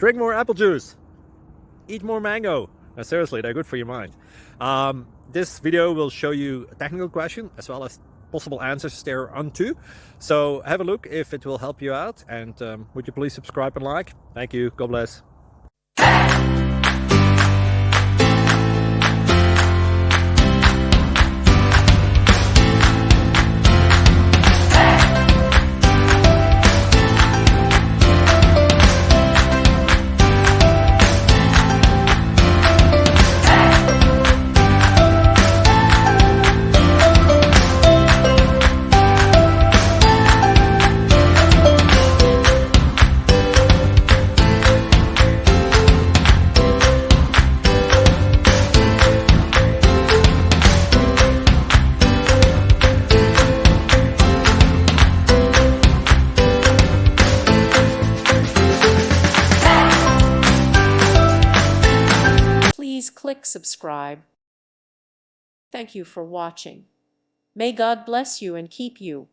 drink more apple juice, eat more mango. Seriously, they're good for your mind. This video will show you a technical question as well as possible answers thereunto. So have a look if it will help you out, and would you please subscribe and like? Thank you. God bless. Please click subscribe. Thank you for watching. May God bless you and keep you.